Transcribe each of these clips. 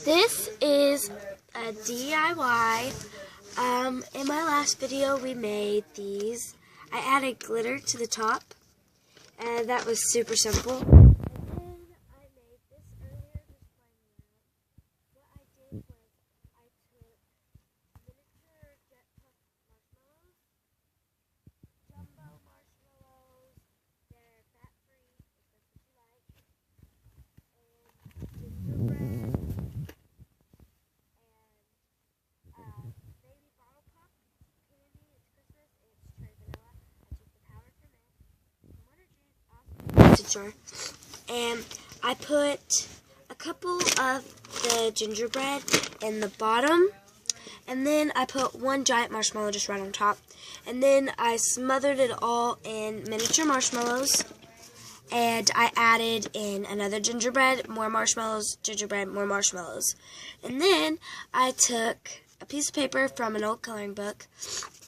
This is a DIY. In my last video we made these. I added glitter to the top, and that was super simple. Jar, and I put a couple of the gingerbread in the bottom, and then I put one giant marshmallow just right on top, and then I smothered it all in miniature marshmallows, and I added in another gingerbread, more marshmallows, gingerbread, more marshmallows, and then I took a piece of paper from an old coloring book,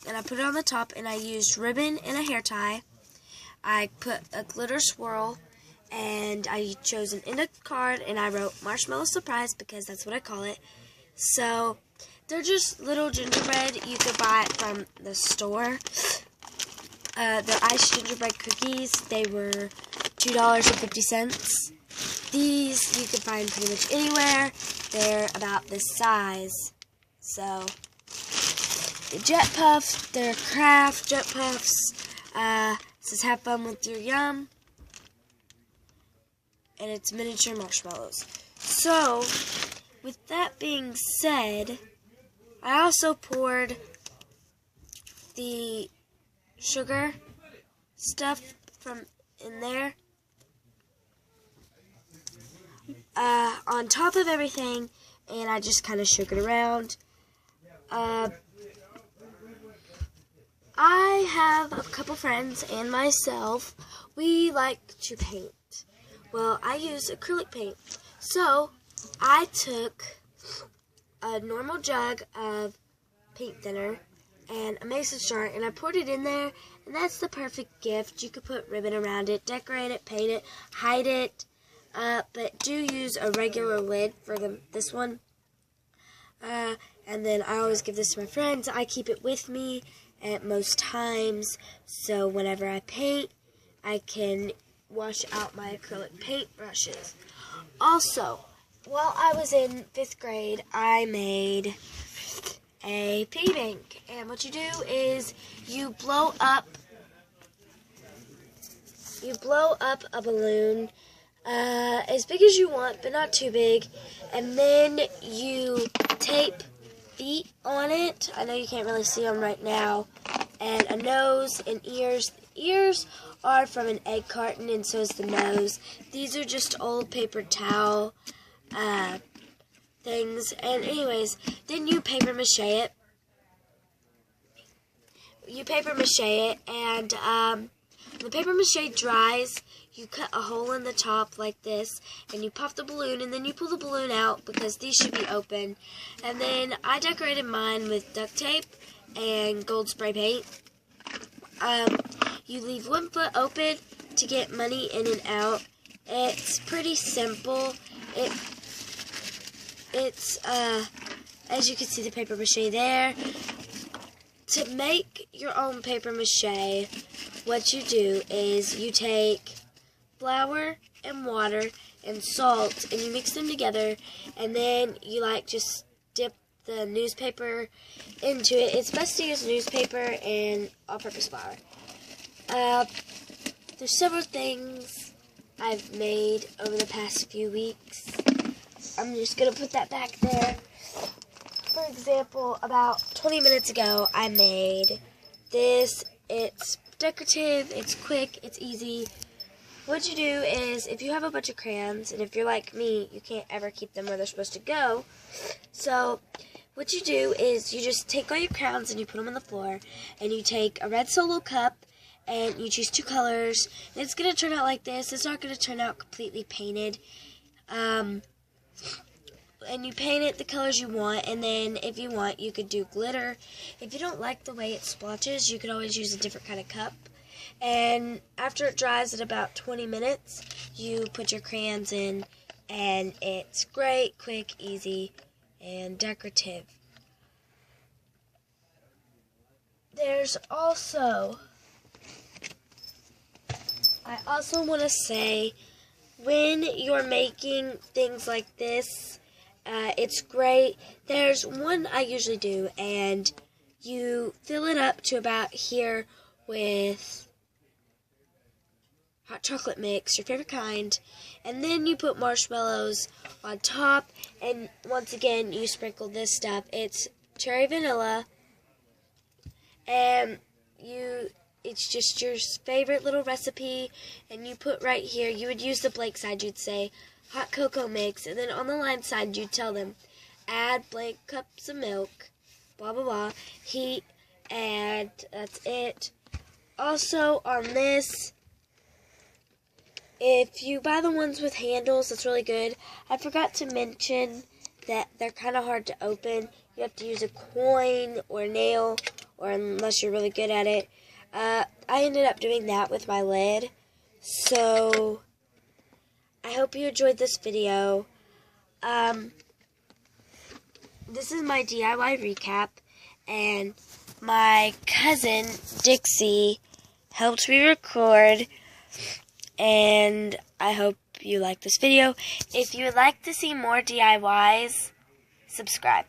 and I put it on the top, and I used ribbon and a hair tie. I put a glitter swirl, and I chose an end card, and I wrote Marshmallow Surprise because that's what I call it. So they're just little gingerbread you could buy from the store. They're iced gingerbread cookies. They were $2.50. These you can find pretty much anywhere. They're about this size. So the Jet Puffs, they're Kraft Jet Puffs. It says have fun with your yum, and it's miniature marshmallows. So, with that being said, I also poured the sugar stuff from in there on top of everything, and I just kind of shook it around. I have a couple friends and myself. We like to paint. Well, I use acrylic paint. So, I took a normal jug of paint thinner and a mason jar, and I poured it in there, and that's the perfect gift. You could put ribbon around it, decorate it, paint it, hide it, but do use a regular lid for this one. And then I always give this to my friends. I keep it with me at most times, so whenever I paint, I can wash out my acrylic paint brushes. Also, while I was in 5th grade, I made a piggy bank, and what you do is you blow up a balloon as big as you want, but not too big, and then you tape feet on it. I know you can't really see them right now, and a nose and ears. The ears are from an egg carton, and so is the nose. These are just old paper towel things, and anyways, then you paper mache it. And when the paper mache dries, you cut a hole in the top like this, and you pop the balloon, and then you pull the balloon out because these should be open. And then I decorated mine with duct tape and gold spray paint. You leave one foot open to get money in and out. It's pretty simple. It's as you can see, the paper mache there. To make your own paper mache, what you do is you take flour and water and salt, and you mix them together, and then you just dip the newspaper into it. It's best to use newspaper and all-purpose flour. There's several things I've made over the past few weeks. I'm just going to put that back there. For example, about 20 minutes ago, I made this. It's decorative, it's quick, it's easy. What you do is, if you have a bunch of crayons, and if you're like me, you can't ever keep them where they're supposed to go. So, what you do is, you just take all your crayons and you put them on the floor, and you take a red Solo cup, and you choose 2 colors. And it's going to turn out like this. It's not going to turn out completely painted. And you paint it the colors you want, and then if you want, you could do glitter. If you don't like the way it splotches, you could always use a different kind of cup. And after it dries at about 20 minutes, you put your crayons in and it's great, quick, easy, and decorative. There's also, I also want to say, when you're making things like this, it's great. There's one I usually do, and you fill it up to about here with hot chocolate mix, your favorite kind, and then you put marshmallows on top, and once again, you sprinkle this stuff. It's cherry vanilla, and it's just your favorite little recipe, and you put right here, you would use the blank side, you'd say hot cocoa mix, and then on the line side, you'd tell them, add blank cups of milk, blah, blah, blah, heat, and that's it. Also, on this, if you buy the ones with handles, that's really good. I forgot to mention that they're kind of hard to open. You have to use a coin or a nail, or unless you're really good at it. I ended up doing that with my lid. So, I hope you enjoyed this video. This is my DIY recap, and my cousin, Dixie, helped me record, and I hope you like this video. If you would like to see more DIYs, subscribe.